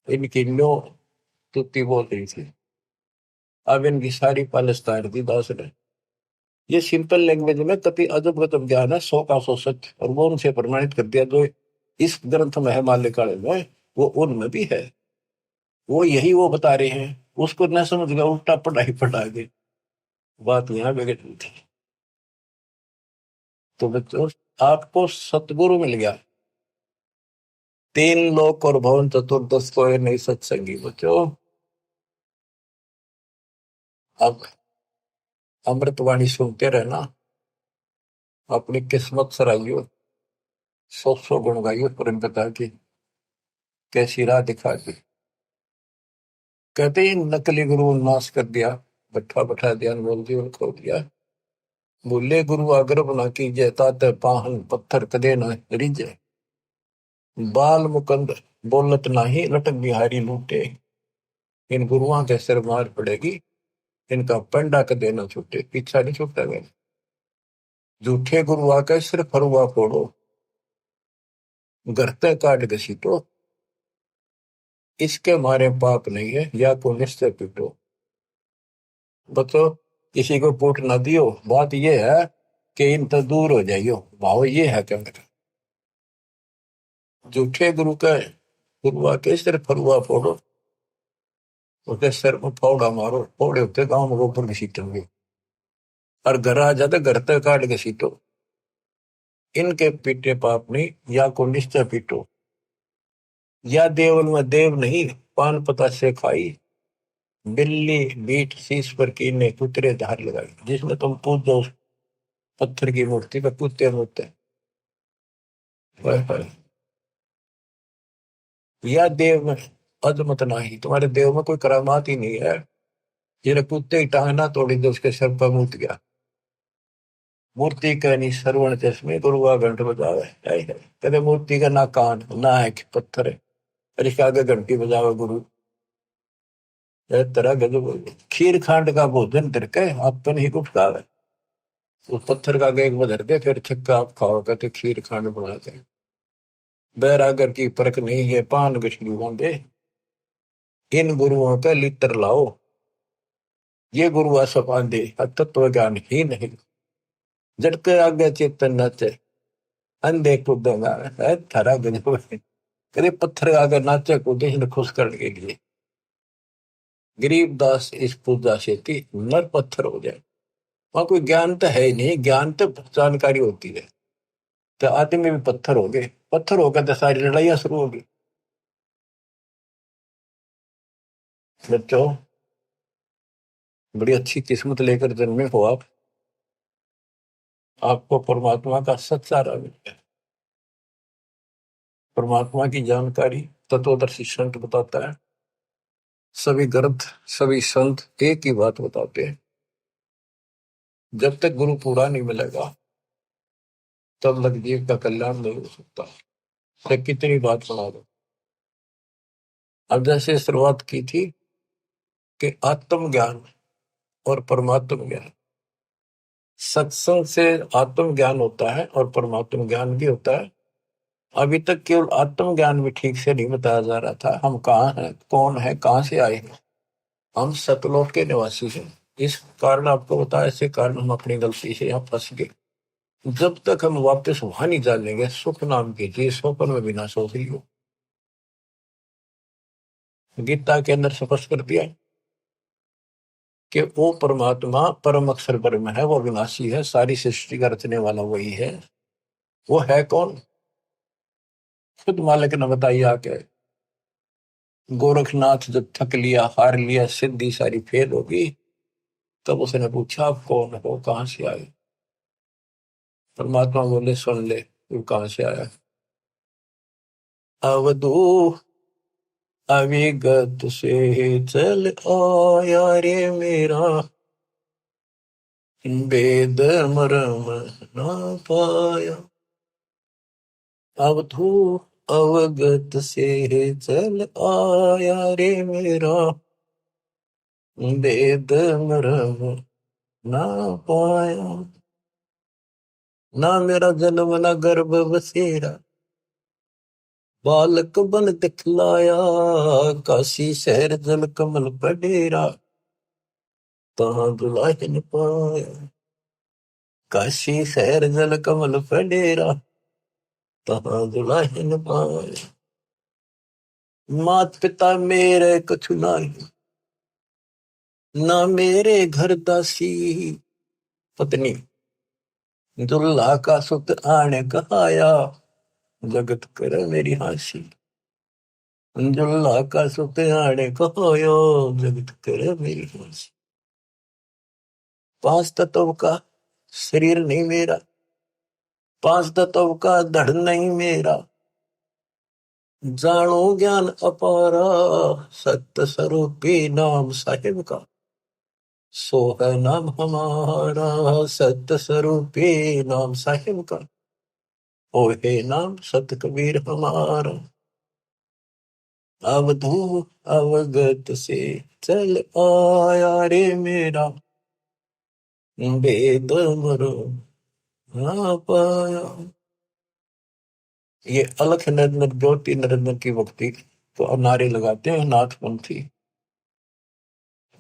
इनकी लो तुत्ती बोल रही थी। अब इनकी सारी पालिस्तान दी दास ने। ये सिंपल लैंग्वेज में कति अजब गजब ज्ञान है, 100 का 100 सच, और वो उनसे प्रमाणित कर दिया। जो इस ग्रंथ में है माल्यकाले में, वो उनमें भी है, वो यही वो बता रहे हैं। उसको न समझ गया, उल्टा पढ़ाई पढ़ा गए, बात यहाँ बिगड़ रही थी। तो बच्चों, आपको सतगुरु मिल गया, तीन लोक और भवन चतुर्दश को नहीं सत्संगी बच्चों। अब अमृतवाणी सुनते रहना, अपनी किस्मत सराइयो, 100 गुण गाइयो, परम पिता की कैसी राह दिखा दी। कहते ही नकली गुरु नाश कर दिया, बैठा बैठा ध्यान बोल जीवन खो दिया। बोले गुरु आग्रह बना कीजिए, तात पाहन पत्थर कदे न रिजे। बाल मुकंद बोलत नाही, लटक बिहारी लूटे। इन गुरुओं के सिर मार पड़ेगी, इनका पंडा कदे न छूटे। पीछा नहीं छूटा गया। झूठे गुरु आके सिर फरुआ फोड़ो, गरते काट घसीटो। इसके मारे पाप नहीं है, या को निश्चय पीटो। बतो किसी को पूट ना दियो। बात ये है कि इन तो दूर हो जाइयो। भाव ये है क्या मेरा। झूठे गुरु का गुरु आके सिर फरुआ फोड़ो, उसके सिर में फौड़ा मारो। फोड़े होते गांव में गोबर घसीटेंगे, और घर आ जाते घर तक काट घसीटो। इनके पीटे पाप नहीं, या को निश्चय पीटो। या देवल में देव नहीं, पान पता से खाई। बिल्ली बीट शीश पर कीने, कुतरे धार लगाई। जिसमें तुम पूजो पत्थर की मूर्ति पे कुत्ते होते। या देव में अजमत नहीं, तुम्हारे देव में कोई करामात ही नहीं है। जिन्हें कुत्ते की टांग ना तोड़ी तो उसके सर पर मूत गया। मूर्ति का नहीं श्रवण चश्मे, गुरुआ घंट बजावे। कहते मूर्ति का ना कान ना है पत्थर है, और इसके आगे घंटी बजावे गुरु। तरह गजब। खीर खांड का भोजन तिरके अपन ही कुछ खावे। उस पत्थर का आगे एक बधर दे, फिर छक्का आप खाओ। कहते खीर खांड बनाते हैं। बैरागर की परख नहीं है, पान गछली बांधे। इन गुरुओं का लित्र लाओ, ये गुरु सपांदे तत्व ज्ञान ही नहीं। जड़के आगे चेतन नाचे, अंधे कूदेगा। थारा गजब है। कभी पत्थर आगे नाचे कूदे, इन्हें खुश करने के लिए। गरीबदास इस पूजा से थी नर पत्थर हो जाए। वहां कोई ज्ञान तो है ही नहीं, ज्ञान तो जानकारी होती है। तो आदमी भी पत्थर हो गए, पत्थर होकर तो सारी लड़ाइयां शुरू होगी। बच्चों, बड़ी अच्छी किस्मत लेकर जन्मे हो आप। आपको परमात्मा का सच्चा रंग है। परमात्मा की जानकारी तत्वदर्शी संत बताता है। सभी ग्रंथ सभी संत एक ही बात बताते हैं, जब तक गुरु पूरा नहीं मिलेगा तब लग जीव का कल्याण नहीं हो सकता। तो कितनी बात सुना दो। अब जैसे शुरुआत की थी कि आत्म ज्ञान और परमात्म ज्ञान, सत्संग से आत्म ज्ञान होता है और परमात्म ज्ञान भी होता है। अभी तक केवल आत्म ज्ञान भी ठीक से नहीं बताया जा रहा था। हम कहाँ हैं, कौन है, कहाँ से आए हैं। हम सतलोक के निवासी हैं। इस कारण आपको बताया, ऐसे कारण हम अपनी गलती से यहाँ फंस गए। जब तक हम वापस वहां नहीं जानेंगे, सुख नाम की चीज स्वप्न में बिना सो रही हो। गीता के अंदर स्पष्ट कर दिया कि वो परमात्मा परम अक्षर ब्रह्म है, वो विनाशी है, सारी सृष्टि का रचने वाला वही है। वो है कौन, खुद मालिक ने बताइए आके। गोरखनाथ जब थक लिया, हार लिया, सिद्धि सारी फेल होगी, तब उसने पूछा आप कौन हो, कहां से आए। परमात्मा बोले सुन ले, तू कहां से आया। अवधू अविगत से चल आया रे मेरा, वेद मरम ना पाया। अवधू अवगत से चल आया रे मेरा, वेद मरम ना पाया। ना मेरा जन्म ना गर्भ बसेरा, बालक बन दिखलाया। काशी शहर जल कमल पडेरा, तहां दुलाहिन पाया। काशी शहर जल कमल पडेरा, तहां दुलाहिन पाया। मात पिता मेरे कछु नाही, ना मेरे घर दासी। पत्नी दुल्हा का सुत आने कहाया, जगत कर मेरी हासी। दुल्हा का सुत आने कहाया, जगत कर मेरी हासी। पांच तत्व का शरीर नहीं मेरा, पांच तत्व का धड़ नहीं मेरा। जानो ज्ञान अपारा सत्य स्वरूपी नाम साहिब का, सो है नाम हमारा सत्य स्वरूपी नाम साहिब का, ओ हे नाम सत कबीर हमारा। अवधू अवगत से चल आया रे मेरा, वेद मरो ना पाया। ये अलख निरंजन ज्योति निरंजन की भक्ति तो नारे लगाते हैं नाथपंथी,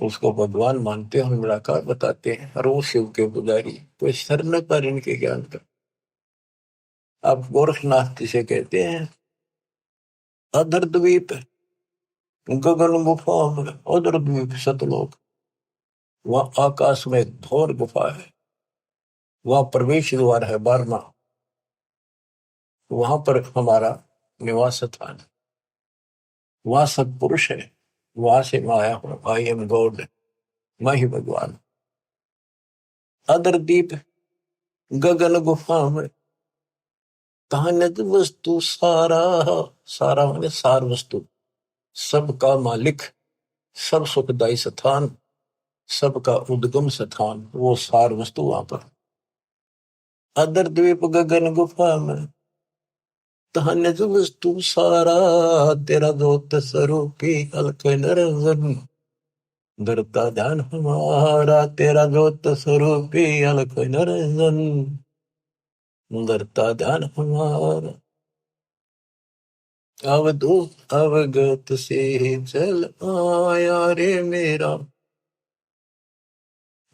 उसको भगवान मानते हैं, निराकार बताते हैं, और वो शिव के पुजारी, कोई सर न पर इनके ज्ञान का। आप गोरखनाथ जिसे कहते हैं, अधर द्वीप गगन गुफा में, अधर द्वीप सतलोक, वह आकाश में एक घोर गुफा है, वह प्रवेश द्वार है 12वां, वहां पर हमारा निवास स्थान, वहां सत्पुरुष है, वहां से मैं आया हूं, आई एम गॉड, मैं ही भगवान। अधर दीप गगन गुफा में, कहानित वस्तु सारा, सारा माने सार वस्तु, सबका मालिक, सब सुखदायी स्थान, सबका उद्गम स्थान, वो सार वस्तु वहां पर। अदर द्वीप गगन गुफा में, कहानित वस्तु सारा, तेरा दोत स्वरूपी अलख निरंजन, धरता ध्यान हमारा, तेरा दोत स्वरूपी अलख निरंजन, धरता ध्यान हमारा। अवधूत अवगत से चल आया रे मेरा,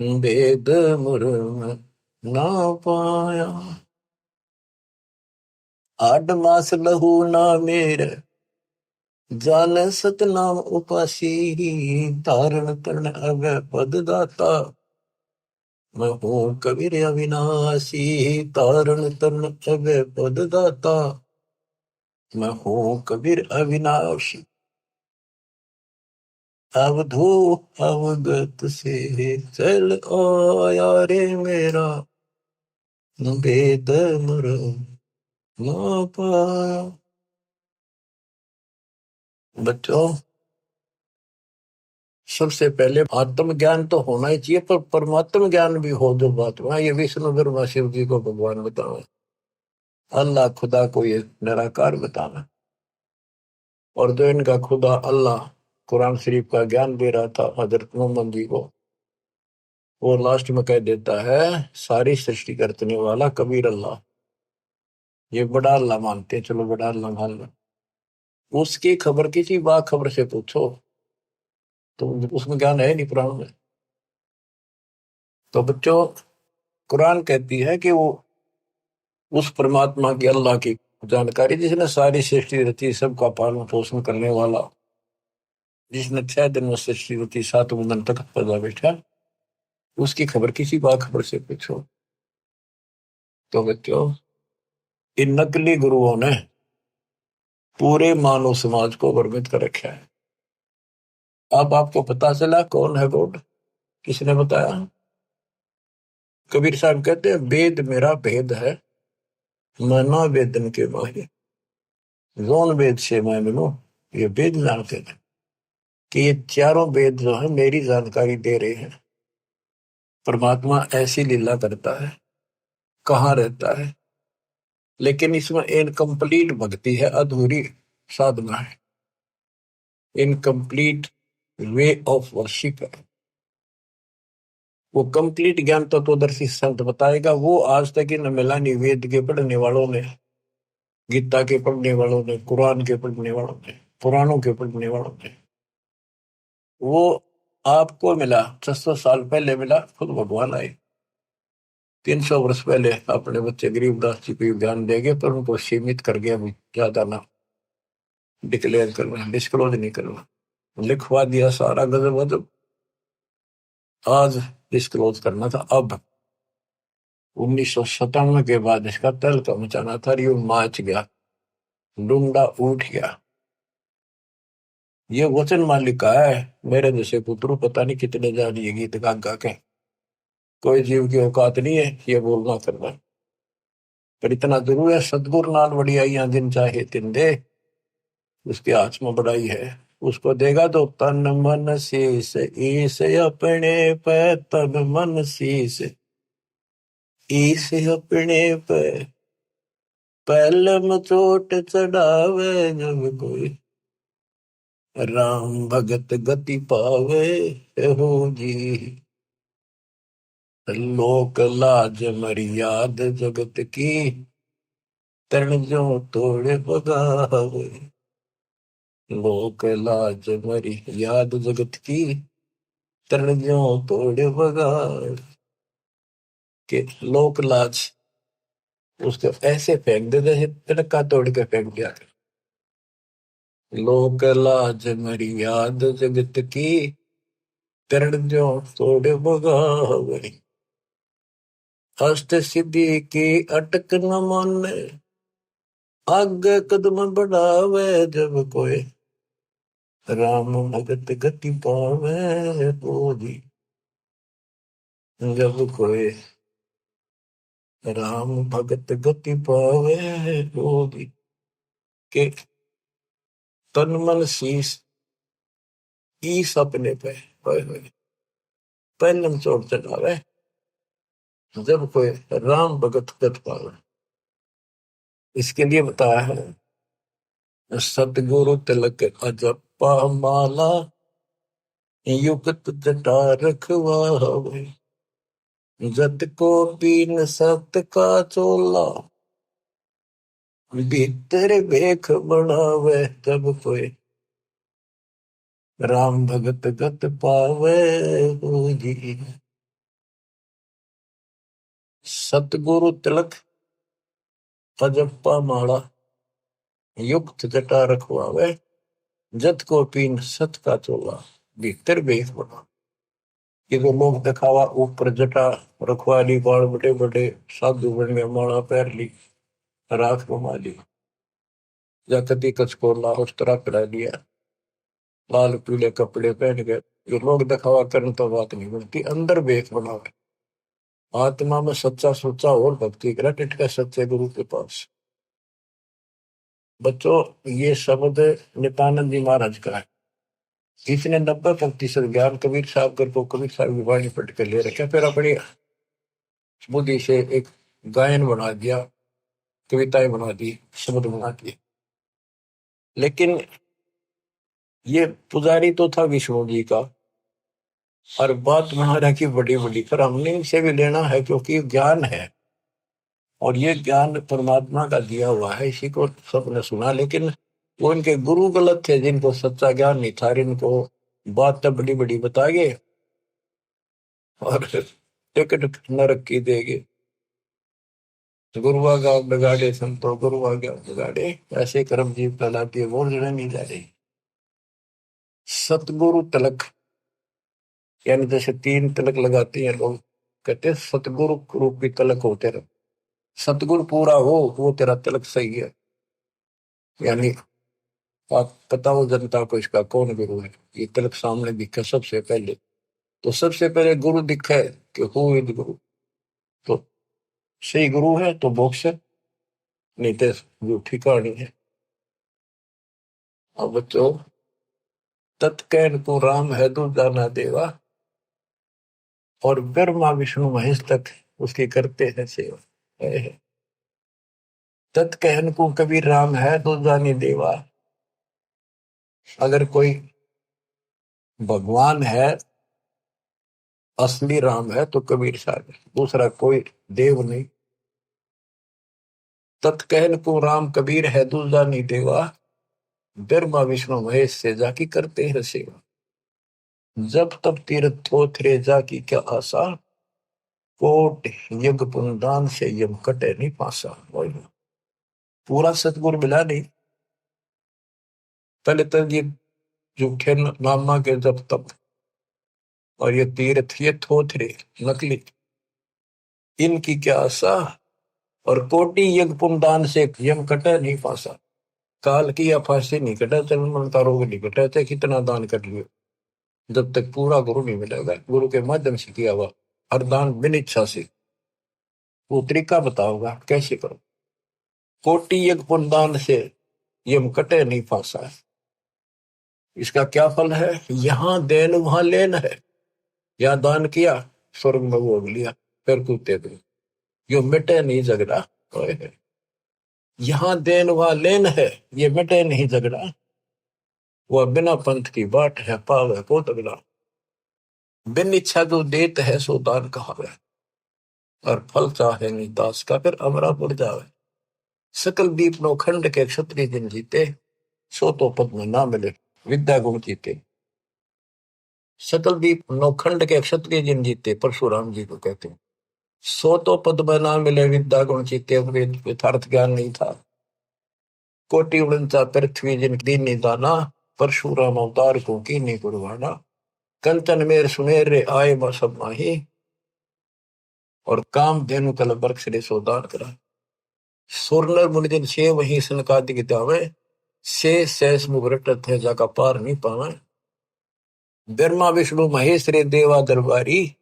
वेद मुरम ना पाया। 8 मास लहू ना मेरे, जान सतनाम उपासी, धारण करण अब पद दाता, मैं हूँ कबीर अविनाशी, धारण करण अब पद दाता, मैं हूँ कबीर अविनाशी। अवधू अवगत से चल आया रे मेरा, वेद मुरम ना पाया। बच्चों, सबसे पहले आत्म ज्ञान तो होना ही चाहिए, पर परमात्म ज्ञान भी हो जो बात वहां, ये विष्णु ब्रह्मा शिव जी को भगवान बतावे, अल्लाह खुदा को ये निराकार बताना। और जो इनका खुदा अल्लाह कुरान शरीफ का ज्ञान दे रहा था हजरत मोहम्मद जी को, वो लास्ट में कह देता है सारी सृष्टि करने वाला कबीर अल्लाह, ये बड़ा अल्लाह मानते हैं, चलो बड़ा अल्लाह मान लो। उसकी खबर किसी बा खबर से पूछो तो उसमें ज्ञान है नहीं कुरान में। तो बच्चों, कुरान कहती है कि वो उस परमात्मा की, अल्लाह की जानकारी, जिसने सारी सृष्टि रची, सबका पालन पोषण करने वाला, जिसने 6 दिन में सृष्टि रची, 7वें दिन तक पैदा बैठा, उसकी खबर किसी बाखबर से पूछो। तो बच्चों, इन नकली गुरुओं ने पूरे मानव समाज को भ्रमित कर रखा है। अब आपको पता चला कौन है गॉड, किसने बताया? कबीर साहब कहते हैं, वेद मेरा भेद है, मैं ना वेदन के माहिर, जोन वेद से मैं मिलूं, ये वेद जानते थे कि ये चारों वेद जो है मेरी जानकारी दे रहे हैं। परमात्मा ऐसी लीला करता है, कहाँ रहता है, लेकिन इसमें इनकम्प्लीट भक्ति है, अधूरी साधना है, इनकम्प्लीट वे ऑफ वर्शिप है। वो कंप्लीट ज्ञान तत्वदर्शी संत बताएगा, वो आज तक इन मिला नहीं, वेद के पढ़ने वालों ने, गीता के पढ़ने वालों ने, कुरान के पढ़ने वालों ने, पुराणों के पढ़ने वालों ने। वो आपको मिला 600 साल पहले मिला, खुद भगवान आए 300 वर्ष पहले, अपने बच्चे गरीबदास जी को ज्ञान देंगे, पर उनको सीमित कर गया, ज्यादा ना डिक्लेयर करना, डिस्क्लोज नहीं करना, लिखवा दिया सारा गजब गजब। आज डिस्क्लोज करना था, अब 1997 के बाद इसका तहलका मचाना था, यूं माच गया, डूंगा उठ गया। ये वचन मालिक का है, मेरे जैसे पुत्र पता नहीं कितने जान ये गीत गा गा के, कोई जीव की औकात नहीं है ये बोलना करना, पर इतना जरूर है, सतगुरु नाल वड़ी आइया जिन चाहे तिन दे, उसके हाथ में बढ़ाई है, उसको देगा तो तन मन शीस ईस अपने पे, तन मन शीस ईस अपने पे, पहलम चोट चढ़ावे जब कोई, राम भगत गति पावे हो जी। लोक लाज मर्याद जगत की, तरण जो तोड़े बगावे। लोक लाज मर्याद जगत की, तरण जो तोड़े बगावे। के लोक लाज उसको ऐसे फेंक दे जैसे तिनका तोड़ के फेंक दिया। लोक लाज मर्याद जगत की, तरण जो तोड़े बगावे। हस्त सिद्धि की अटक न माने, आगे कदम बढ़ावे जब कोई, राम भगत गति पावे बोधी। जब कोई राम भगत गति पावे बोधी, के तन मन शीस ईस अपने पे, पहलम चोट चढ़ावे जब कोई राम भगत गति पावे। इसके लिए बताया है, सतगुरु तिलक अजपा माला, युगत जटा रखवावे। जत को पीन सत का चोला, भीतर बेख बढ़ावे जब कोई, राम भगत गत पावे हो जी। सतगुरु तिलक अजप्पा माला, युक्त जटा रखवावे। जत को पीन सत का चोला, भीतर बेख बढ़ावे। ये तो लोग दिखावा, ऊपर जटा रखवा ली, बाल बड़े बड़े साधु बन गए, माला पैर ली, राख घुमा ली, या कदी कचकोला उस तरह करा लिया, लाल पीले कपड़े पहन गए। ये लोग दिखावा करने तो बात नहीं बनती, अंदर बेख बनावे। आत्मा में सच्चा सोचा और भक्ति करा, टिटका सच्चे गुरु के पास। बच्चों, ये शब्द नित्यानंद जी महाराज का है। इसने 90% ज्ञान कबीर साहब को कबीर साहब की वाणी पढ़ के ले रखा, फिर अपनी बुद्धि से एक गायन बना दिया, कविताएं बना दी, शब्द बना दिए। लेकिन ये पुजारी तो था विष्णु जी का, और बात महाराज की बड़ी बड़ी, पर हमने इनसे भी लेना है क्योंकि ज्ञान है, और ये ज्ञान परमात्मा का दिया हुआ है, इसी को सबने सुना। लेकिन वो इनके गुरु गलत थे, जिनको सच्चा ज्ञान नहीं था, इनको बात तो बड़ी बड़ी बता गए और टिकट नरक की देगे। गुरुआ गाँव बिगाड़े संतो, गुरुआ गाँव बिगाड़े, ऐसे कर्म जीव कहलाती है, वो जड़े नहीं जा रही। सतगुरु तिलक, यानी जैसे 3 तिलक लगाते हैं लोग, कहते हैं सतगुरु रूप की तिलक हो तेरा, सतगुरु पूरा हो वो तेरा तिलक सही है। यानी आप बताओ जनता को इसका कौन गुरु है। ये तिलक सामने दिखे सबसे पहले, तो सबसे पहले गुरु दिखे कि हु इज गुरु, तो सही गुरु है तो मोक्ष है, नहीं तो झूठी कहानी है। अब बच्चों, तत्कैन को राम है दूजा ना देवा, और ब्रह्मा विष्णु महेश तक उसकी करते हैं सेवा। तत्कहन को कबीर राम है दूजा नहीं देवा। अगर कोई भगवान है, असली राम है, तो कबीर साहब है, दूसरा कोई देव नहीं। तत्कहन को राम कबीर है दूजा नहीं देवा, ब्रह्मा विष्णु महेश से जाकी करते हैं सेवा। जब तब तीर्थ थोथरे जाकी क्या आशा, कोट यज्ञ पुनदान से यम कटे नहीं पासा। पूरा सतगुरु मिला नहीं, पहले तो ये झूठे नामा के जब तब, और ये तीर्थ ये थोथरे नकली, इनकी क्या आशा, और कोटि यज्ञ पुनदान से यम कटे नहीं पासा। काल की या फांसी नहीं कटा, जन्म का रोग नहीं कटा, चाहे कितना दान कर लियो, जब तक पूरा गुरु नहीं मिलेगा, गुरु के माध्यम से किया हुआ हर दान बिन इच्छा से। वो तरीका बताओगा कैसे करो। कोटि यज्ञ पुनदान से ये कटे नहीं फांसा है। इसका क्या फल है? यहां देन वहां लेन है। यहाँ दान किया, स्वर्ग में भोग लिया, फिर कूदते गए। यो मिटे नहीं झगड़ा। यहाँ देन वहां लेन है, ये मिटे नहीं झगड़ा। वह बिना पंथ की बाट है, पाव है को तगड़ा। बिन इच्छा जो देत है सो दान कहावे, और फल चाहे नहीं दास का फिर अमरा पड़ जावे। सकल दीप नो खंड के क्षत्रिय जिन जीते, सो तो पद में ना मिले विद्या गुण जीते। सकल दीप नौखंड के क्षत्रिय जिन जीते, परशुराम जी को कहते हैं। सो तो पद में ना मिले विद्या गुण जीते, यथार्थ ज्ञान नहीं था। कोटि उड़नता पृथ्वी जिन दीन दाना, परशुराम अवतार को कीनी कुर्बाना। कंचन मेर सुमेर रे आए सब माही, और काम धेनु कल बरक्ष रे सोदान करा। सुरनर मुनिजन से वही सनकादि गितावे, से सैस मुख रटत है जाका पार नहीं पावे। ब्रह्मा विष्णु महेश रे देवा दरबारी,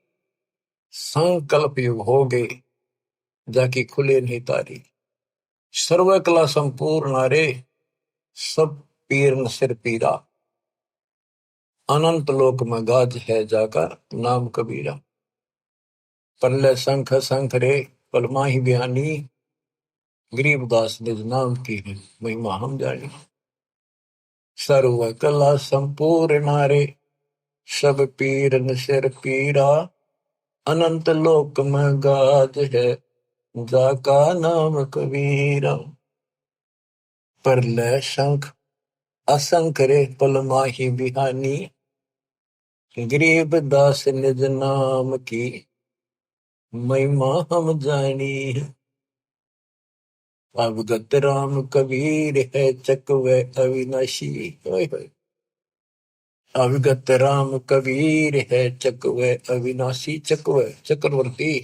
संकल्प युग हो गए जाकी खुले नहीं तारी। सर्व कला संपूर्ण नारे, सब पीर न सिर पीरा। अनंत लोक में गाज है जाका नाम कबीरा। पल्ले शंख शंख रे पलमा ही बयानी, गरीबदास निज नाम की है महिमा हम जानी। सर्व कला संपूर्ण नारे, सब पीर न सिर पीरा। अनंत लोक में गाज है जाका नाम कबीरा। परलय शंख असंख रे पलमा ही बिहानी, गरीब दास निज नाम की महिमा हम जानी। अवगत राम कबीर है चकवे अविनाशी। अवगत राम कबीर है चकवे अविनाशी। चकवे चक्रवर्ती,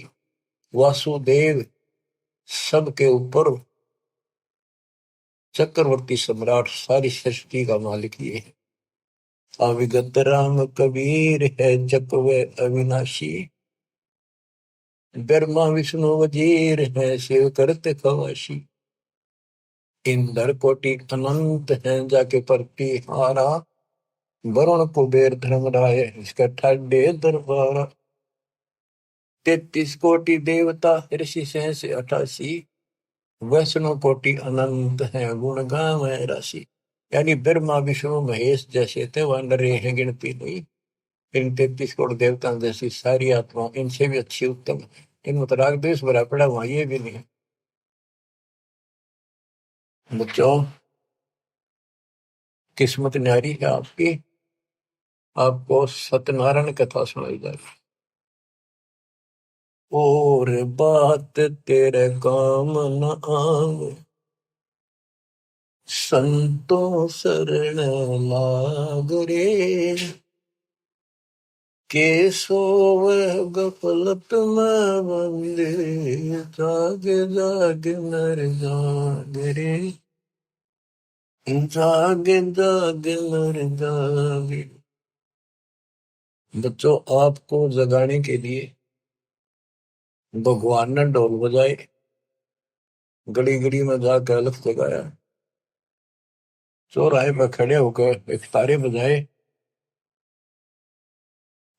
वासुदेव सबके ऊपर चक्रवर्ती सम्राट, सारी सृष्टि का मालिक ये है। अविगत राम कबीर है चकवे अविनाशी, ब्रह्मा विष्णु वजीर है शिव करते खवाशी। इंद्र कोटि अनंत है जाके परती हारा, वरुण कुबेर धर्मराय इसका ठाडे दरबारा। 33 कोटि देवता ऋषि सहस 88, वैष्णव कोटि अनंत है गुण गावे राशि। यानी ब्रह्मा विष्णु महेश जैसे थे वह नरे हैं गिनती नहीं। इन 33 करोड़ देवता जैसी सारी आत्मा इनसे भी अच्छी उत्तम, इनमें तो राग द्वेष भरा पड़ा, वहां ये भी नहीं। बच्चों, किस्मत न्यारी है आपकी। आपको सत्यनारायण कथा सुनाई जाए। और बात तेरे काम न आवे, संतों शरण लाग रे। के सोवे गफलत में बंदे, जाग जाग नर जाग रे। जाग जाग नर जाग। बच्चों, आपको जगाने के लिए भगवान ने ढोल बजाए, गली गली में जाकर अलख जगाया, चौराहे पर खड़े होकर एक तारे बजाए,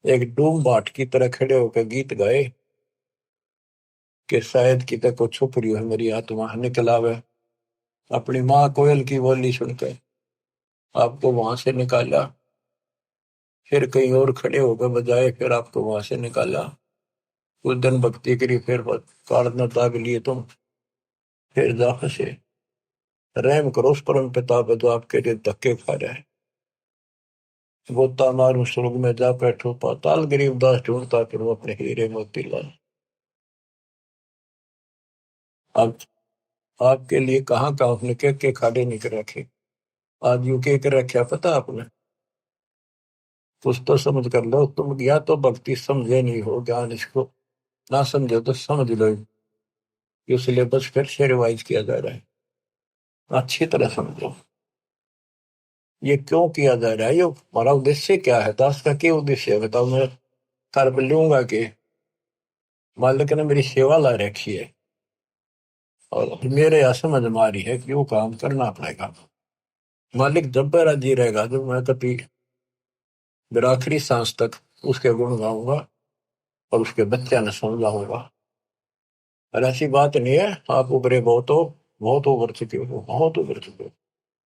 एक डूम बाट की तरह खड़े होकर गीत गाए कि शायद कितने को छुप रही है मेरी आत्मा निकल आवे। अपनी माँ कोयल की बोली सुनकर आपको वहां से निकाला, फिर कहीं और खड़े होकर बजाए, फिर आपको वहां से निकाला। कुछ दिन भक्ति करी, फिर कारण दाग लिए तुम, फिर जा फंसे। रहम करो उस परम पिता पे जो आपके लिए धक्के खा रहा है। गोता मारू स्वर्ग में जा बैठो पाताल, गरीबदास ढूंढता फिर वो अपने हीरे मोती लाल। अब आपके लिए कहाँ का उसने के खाड़े निकल रखे। आज यू के रखा पता आपने? कुछ तो समझ कर लो तुम, या तो भक्ति समझे नहीं हो, ज्ञान इसको ना समझे तो समझ लो। ये सिलेबस फिर से रिवाइज किया जा रहा है, अच्छी तरह समझो। ये क्यों किया जा रहा है, ये हमारा उद्देश्य क्या है, दास का क्या उद्देश्य है बताओ। मैं कर लूंगा कि मालिक ने मेरी सेवा ला रखी है और मेरे यहाँ समझ में आ रही है कि वो काम करना पड़ेगा। मालिक जब पर राजी रहेगा, जब मैं कभी मेरा आखिरी सांस तक उसके गुण गाऊंगा और उसके बच्चे ने समझाऊंगा। और ऐसी बात नहीं है आप उभरे बहुत हो, बहुत उभर चुके हो, बहुत उभर चुके हो,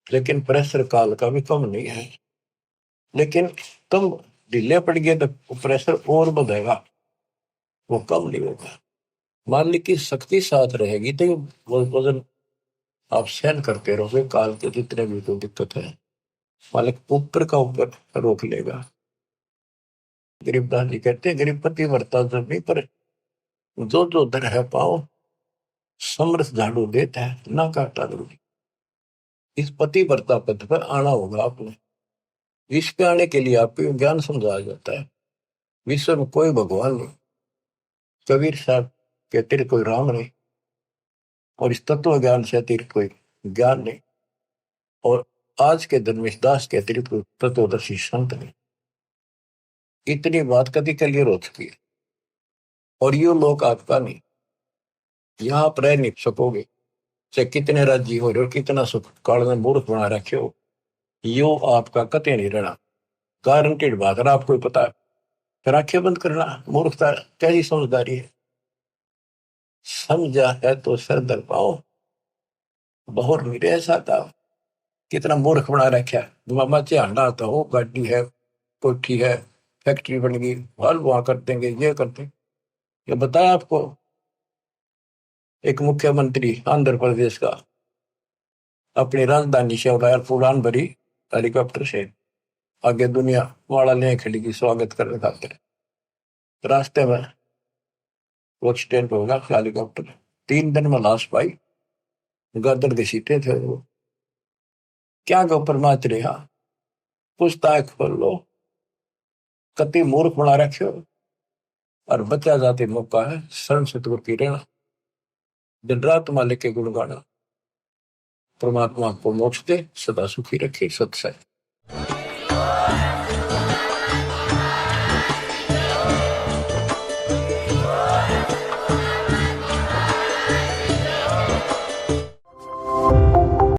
लेकिन प्रेशर काल का भी कम नहीं है। लेकिन तुम ढीले पड़ गए तो प्रेशर और बढ़ेगा, वो कम नहीं होगा। मान ली की शक्ति साथ रहेगी तो वो वजन आप सहन करते रहोगे, काल के जितने भी कोई दिक्कत है मालिक ऊपर का ऊपर रोक लेगा। गरीबदास जी कहते हैं गरीब पति वर्ता जब नहीं, पर जो जो दर है पाओ समरस झाड़ू देता है ना काटा जरूरी। इस पति वर्ता पद पर आना होगा आपने। विश्व पे आने के लिए आपको ज्ञान समझाया जाता है। विश्व में कोई भगवान नहीं, कबीर साहब के अतिरिक्त कोई राम नहीं, और इस तत्व ज्ञान से अतिरिक्त कोई ज्ञान नहीं, और आज के धर्मेश दास के अतिरिक्त कोई तत्वदर्शी संत नहीं। इतनी बात कभी क्लियर हो चुकी है, और ये लोग आपका नहीं, यहाँ आप रह नहीं सकोगे चाहे कितने राज्य हो रहे हो, कितना सुख काल में मूर्ख बना रखे हो, यो आपका कतई नहीं रहना। गारंटेड बात है, आपको ही पता है। फिर आंखें बंद करना मूर्खता, कैसी समझदारी है। समझा है तो सर दर पाओ, बहुत मेरे ऐसा था कितना मूर्ख बना रखा है। मामा चांडा आता हो, गाड़ी है, कोठी है, फैक्ट्री बन गई, हल वहां कर देंगे, ये कर देंगे। ये बताया आपको एक मुख्यमंत्री आंध्र प्रदेश का अपनी राजधानी से एयरपोर्ट उड़ान भरी हेलीकॉप्टर से, आगे दुनिया वाला ले खड़ी की स्वागत करने खातिर। रास्ते में वो एक्सीडेंट होगा हेलीकॉप्टर, 3 दिन में लाश पाई, गर्दन घसीटे थे वो। क्या के ऊपर नाच रहा, पूछताछ खोल लो, कति मूर्ख बना रखे हो। और बचा जाते मौका है शरण से तो रहना, दिन रात मालिक के गुण गाना। परमात्मा को मोक्ष दे, सदा सुखी रखे। सत्संग।